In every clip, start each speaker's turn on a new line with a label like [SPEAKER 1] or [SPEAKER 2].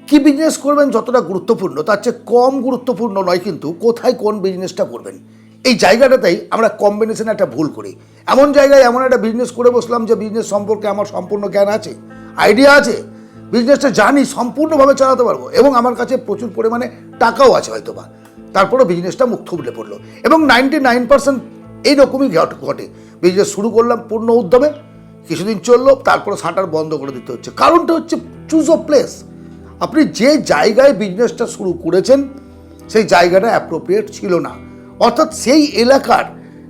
[SPEAKER 1] কি বিজনেস করবেন যতটা গুরুত্বপূর্ণ তার চেয়ে কম গুরুত্বপূর্ণ নয় কিন্তু কোথায় কোন বিজনেসটা করবেন। এই জায়গাটাতেই আমরা কম্বিনেশনে একটা ভুল করি। এমন জায়গায় এমন একটা বিজনেস করে বসলাম যে বিজনেস সম্পর্কে আমার সম্পূর্ণ জ্ঞান আছে, আইডিয়া আছে, বিজনেসটা জানি, সম্পূর্ণভাবে চালাতে পারবো এবং আমার কাছে প্রচুর পরিমাণে টাকাও আছে হয়তো বা, তারপরেও বিজনেসটা মুখ থুবড়ে পড়লো। এবং 99% এইরকমই ঘটে। বিজনেস শুরু করলাম পূর্ণ উদ্যমে, কিছুদিন চললো, তারপরে শাটার বন্ধ করে দিতে হচ্ছে। কারণটা হচ্ছে চুজ অফ প্লেস। আপনি যে জায়গায় বিজনেসটা শুরু করেছেন সেই জায়গাটা অ্যাপ্রোপ্রিয়েট ছিল না, অর্থাৎ সেই এলাকার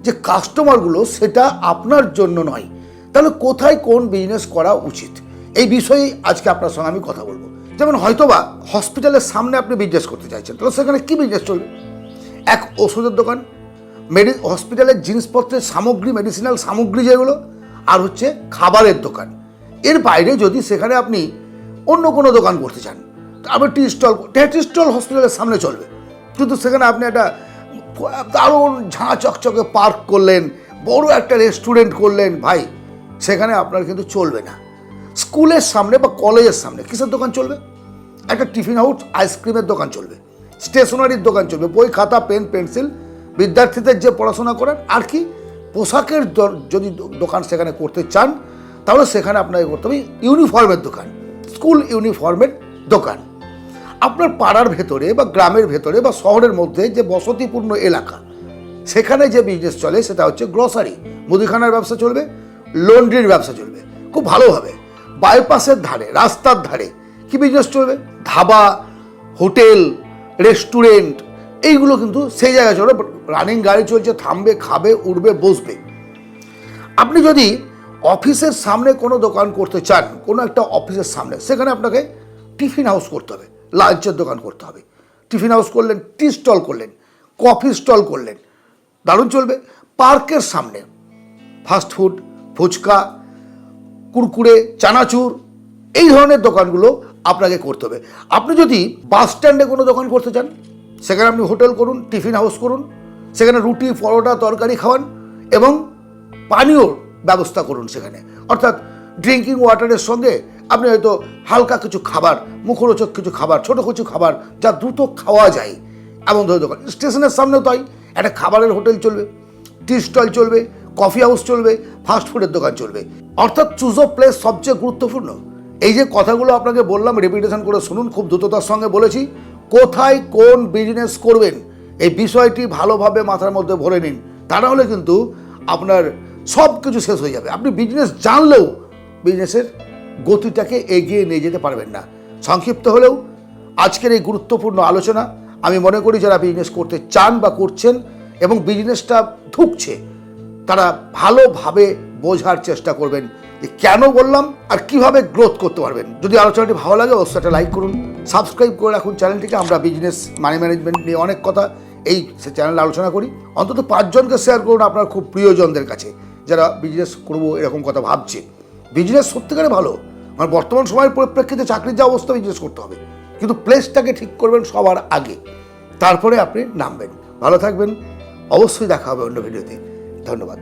[SPEAKER 1] যে কাস্টমারগুলো সেটা আপনার জন্য নয়। তাহলে কোথায় কোন বিজনেস করা উচিত এই বিষয়ে আজকে আপনার সঙ্গে আমি কথা বলবো। যেমন হয়তোবা হসপিটালের সামনে আপনি বিজনেস করতে চাইছেন, তাহলে সেখানে কী বিজনেস চলবে? এক ওষুধের দোকান, হসপিটালের জিনিসপত্রের সামগ্রী, মেডিসিনাল সামগ্রী যেগুলো, আর হচ্ছে খাবারের দোকান। এর বাইরে যদি সেখানে আপনি অন্য কোনো দোকান করতে চান, আবার টি স্টল হসপিটালের সামনে চলবে, কিন্তু সেখানে আপনি একটা দারুণ ঝাঁ চকচকে পার্ক করলেন, বড় একটা রেস্টুরেন্ট করলেন, ভাই সেখানে আপনার কিন্তু চলবে না। স্কুলের সামনে বা কলেজের সামনে কিসের দোকান চলবে? একটা টিফিন হাউস, আইসক্রিমের দোকান চলবে, স্টেশনারির দোকান চলবে, বই খাতা পেন পেন্সিল, বিদ্যার্থীদের যে পড়াশোনা করেন, আর কি পোশাকের যদি দোকান সেখানে করতে চান তাহলে সেখানে আপনাকে করতে হবে ইউনিফর্মের দোকান, স্কুল ইউনিফর্মের দোকান। আপনার পাড়ার ভেতরে বা গ্রামের ভেতরে বা শহরের মধ্যে যে বসতিপূর্ণ এলাকা সেখানে যে বিজনেস চলে সেটা হচ্ছে গ্রসারি, মুদিখানার ব্যবসা চলবে, লন্ড্রির ব্যবসা চলবে খুব ভালোভাবে। বাইপাসের ধারে, রাস্তার ধারে কি বিজনেস চলবে? ধাবা, হোটেল, রেস্টুরেন্ট, এইগুলো কিন্তু সেই জায়গায় চলবে। রানিং গাড়ি চলছে, থামবে, খাবে, উঠবে, বসবে। আপনি যদি অফিসের সামনে কোনো দোকান করতে চান, কোনো একটা অফিসের সামনে, সেখানে আপনাকে টিফিন হাউস করতে হবে, লাঞ্চের দোকান করতে হবে। টিফিন হাউস করলেন, টি স্টল করলেন, কফি স্টল করলেন, দারুণ চলবে। পার্কের সামনে ফাস্টফুড, ফুচকা, কুরকুরে, চানাচুর, এই ধরনের দোকানগুলো আপনাকে করতে হবে। আপনি যদি বাস স্ট্যান্ডে কোনো দোকান করতে চান, সেখানে আপনি হোটেল করুন, টিফিন হাউস করুন, সেখানে রুটি, পরোটা, তরকারি খাওয়ান এবং পানীয় ব্যবস্থা করুন সেখানে, অর্থাৎ ড্রিঙ্কিং ওয়াটারের সঙ্গে আপনি হয়তো হালকা কিছু খাবার, মুখরোচক কিছু খাবার, ছোটো কিছু খাবার যা দ্রুত খাওয়া যায় এমন ধরনের দোকান। স্টেশনের সামনেও তাই একটা খাবারের হোটেল চলবে, টি স্টল চলবে, কফি হাউস চলবে, ফাস্টফুডের দোকান চলবে। অর্থাৎ চুজ অফ প্লেস সবচেয়ে গুরুত্বপূর্ণ। এই যে কথাগুলো আপনাকে বললাম, রেপিটেশন করে শুনুন, খুব দ্রুততার সঙ্গে বলেছি। কোথায় কোন বিজনেস করবেন এই বিষয়টি ভালোভাবে মাথার মধ্যে ভরে নিন, তা না হলে কিন্তু আপনার সব কিছু শেষ হয়ে যাবে। আপনি বিজনেস জানলেও বিজনেসের গতিটাকে এগিয়ে নিয়ে যেতে পারবেন না। সংক্ষিপ্ত হলেও আজকের এই গুরুত্বপূর্ণ আলোচনা আমি মনে করি যারা বিজনেস করতে চান বা করছেন এবং বিজনেসটা ঢুকছে তারা ভালোভাবে বোঝার চেষ্টা করবেন যে কেন বললাম আর কিভাবে গ্রোথ করতে পারবেন। যদি আলোচনাটি ভালো লাগে অবশ্যই একটা লাইক করুন, সাবস্ক্রাইব করে রাখুন চ্যানেলটিকে। আমরা বিজনেস, মানি ম্যানেজমেন্ট নিয়ে অনেক কথা এই চ্যানেলে আলোচনা করি। অন্তত 5 জনকে শেয়ার করুন আপনার খুব প্রিয়জনদের কাছে যারা বিজনেস করবো এরকম কথা ভাবছে। বিজনেস সত্যিকারে ভালো, মানে বর্তমান সময়ের পরিপ্রেক্ষিতে চাকরির যা অবস্থা, বিজনেস করতে হবে, কিন্তু প্লেসটাকে ঠিক করবেন সবার আগে, তারপরে আপনি নামবেন। ভালো থাকবেন, অবশ্যই দেখা হবে অন্য ভিডিওতে। ধন্যবাদ।